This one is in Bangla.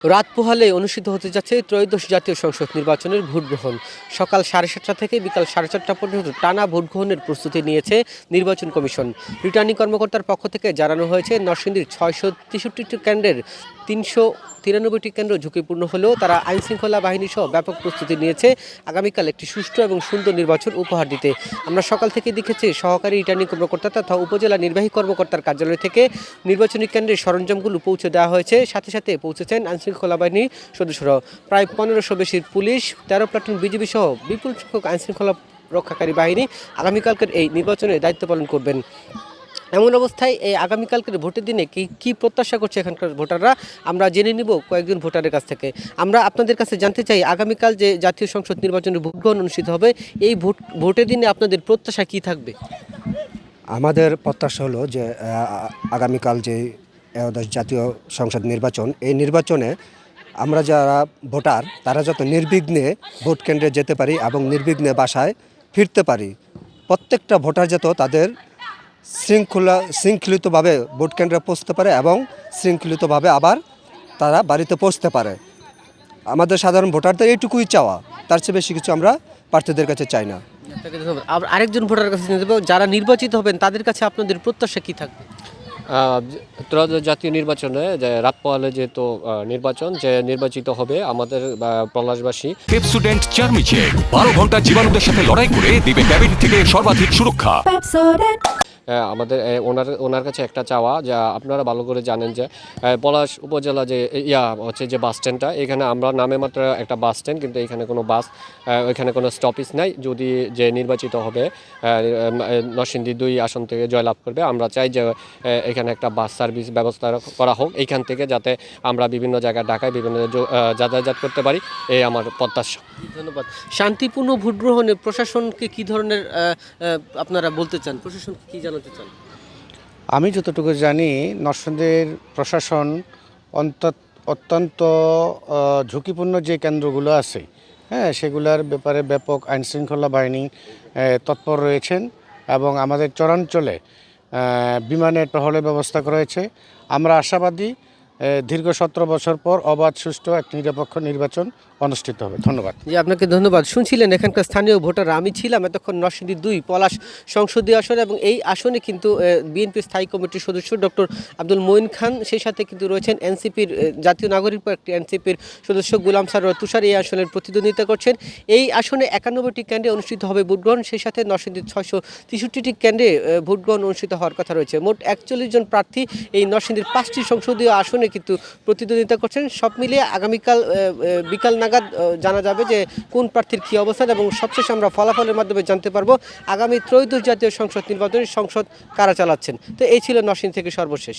রাত পোহালে অনুষ্ঠিত হতে যাচ্ছে ত্রয়োদশ জাতীয় সংসদ নির্বাচনের ভোট গ্রহণ। সকাল 7:30 থেকে বিকাল 4:30 পর্যন্ত টানা ভোট গ্রহণের প্রস্তুতি নিয়েছে নির্বাচন কমিশন। রিটার্নিং কর্মকর্তার পক্ষ থেকে জানানো হয়েছে, নরসিংদীর 663টি কেন্দ্রের 393টি কেন্দ্র ঝুঁকিপূর্ণ হলেও তারা আইনশৃঙ্খলা বাহিনী সহ ব্যাপক প্রস্তুতি নিয়েছে আগামীকাল একটি সুষ্ঠু এবং সুন্দর নির্বাচন উপহার দিতে। আমরা সকাল থেকে দেখেছি সহকারী রিটার্নিং কর্মকর্তা তথা উপজেলা নির্বাহী কর্মকর্তার কার্যালয় থেকে নির্বাচনী কেন্দ্রের সরঞ্জামগুলো পৌঁছে দেওয়া হয়েছে। সাথে সাথে পৌঁছেছেন আইনশৃঙ্খলা বাহিনীর সদস্যরা। প্রায় 1500 বেশির পুলিশ, 13 প্লাটুন বিজিবি সহ বিপুল সংখ্যক আইনশৃঙ্খলা রক্ষাকারী বাহিনী আগামীকালকের এই নির্বাচনে দায়িত্ব পালন করবেন। এমন অবস্থায় এই আগামীকালকের ভোটের দিনে কি প্রত্যাশা করছে এখানকার ভোটাররা, আমরা জেনে নিব কয়েকজন ভোটারের কাছ থেকে। আমরা আপনাদের কাছে জানতে চাই, আগামীকাল যে জাতীয় সংসদ নির্বাচনের ভোট গ্রহণ অনুষ্ঠিত হবে, এই ভোটের দিনে আপনাদের প্রত্যাশা কি থাকবে? আমাদের প্রত্যাশা হলো যে আগামীকাল যে একাদশ জাতীয় সংসদ নির্বাচন, এই নির্বাচনে আমরা যারা ভোটার তারা যত নির্বিঘ্নে ভোট কেন্দ্রে যেতে পারি এবং নির্বিঘ্নে বাসায় ফিরতে পারি। প্রত্যেকটা ভোটার যত তাদের শৃঙ্খলিতভাবে ভোট কেন্দ্রে পৌঁছতে পারে এবং শৃঙ্খলিতভাবে আবার তারা বাড়িতে পৌঁছতে পারে। আমাদের সাধারণ ভোটারদের এইটুকুই চাওয়া, তার চেয়ে বেশি কিছু আমরা প্রার্থীদের কাছে চাই না। আরেকজন ভোটারের কাছে নিয়ে যাবো, যারা নির্বাচিত হবেন তাদের কাছে আপনাদের প্রত্যাশা কি থাকবে? ত্রয়োদশ জাতীয় নির্বাচনে যে রাত পোহালে যেহেতু নির্বাচন যে নির্বাচিত হবে আমাদের পলাশবাসী। পেপসোডেন্ট চার্মিচেক 12 ঘন্টা জীবাণুদের সাথে লড়াই করে দিবে ডায়াবেটিস থেকে সর্বাধিক সুরক্ষা। আমাদের ওনার কাছে একটা চাওয়া, যা আপনারা ভালো করে জানেন যে পলাশ উপজেলা যে হচ্ছে যে বাস স্ট্যান্ডটা, এখানে আমরা নামে মাত্র একটা বাস স্ট্যান্ড, কিন্তু এখানে কোনো বাস, এখানে কোনো স্টপেজ নাই। যদি যে নির্বাচিত হবে নরসিংদী 2 আসন থেকে জয়লাভ করবে, আমরা চাই যে এখানে একটা বাস সার্ভিস ব্যবস্থা করা হোক এইখান থেকে, যাতে আমরা বিভিন্ন জায়গায় ঢাকায় বিভিন্ন যাতায়াত করতে পারি। এই আমার প্রত্যাশা। ধন্যবাদ। শান্তিপূর্ণ ভোট গ্রহণে প্রশাসনকে কি ধরনের আপনারা বলতে চান? প্রশাসন কি জানাতে চান? আমি যতটুকু জানি, নরসিংদীর প্রশাসন অত্যন্ত ঝুঁকিপূর্ণ যে কেন্দ্রগুলো আছে, সেগুলোর ব্যাপারে ব্যাপক আইনশৃঙ্খলা বাহিনী তৎপর রয়েছেন এবং আমাদের চরাঞ্চলে বিমানের টহলের ব্যবস্থা করা হয়েছে। আমরা আশাবাদী দীর্ঘ 17 বছর পর অবাধ, সুষ্ঠু এক নিরপেক্ষ নির্বাচন অনুষ্ঠিত হবে। ধন্যবাদ। জি, আপনাকে ধন্যবাদ। শুনছিলেন এখানকার স্থানীয় ভোটার। আমি ছিলাম এতক্ষণ নরসিংদী 2 পলাশ সংসদীয় আসনে, এবং এই আসনে কিন্তু বিএনপি স্থায়ী কমিটির সদস্য ডক্টর আব্দুল মঈন খান, সেই সাথে কিন্তু রয়েছেন এনসিপির জাতীয় নাগরিক পার্টি এনসিপির সদস্য গোলাম সারোয়ার তুষার এই আসনের প্রতিদ্বন্দ্বিতা করছেন। এই আসনে 91টি কেন্দ্রে অনুষ্ঠিত হবে ভোট গ্রহণ, সেই সাথে নরসিংদীর 663টি কেন্দ্রে ভোট গ্রহণ অনুষ্ঠিত হওয়ার কথা রয়েছে। মোট 41 জন প্রার্থী এই নরসিংদীর 5টি সংসদীয় আসনে কিন্তু প্রতিদ্বন্দ্বিতা করছেন। সব মিলিয়ে আগামীকাল বিকাল নাগাদ জানা যাবে যে কোন প্রার্থীর কী অবস্থান, এবং সবশেষে আমরা ফলাফলের মাধ্যমে জানতে পারবো আগামী ত্রয়োদশ জাতীয় সংসদ নির্বাচনের সংসদ কারা চালাচ্ছেন। তো এই ছিল নরসিংদী থেকে সর্বশেষ।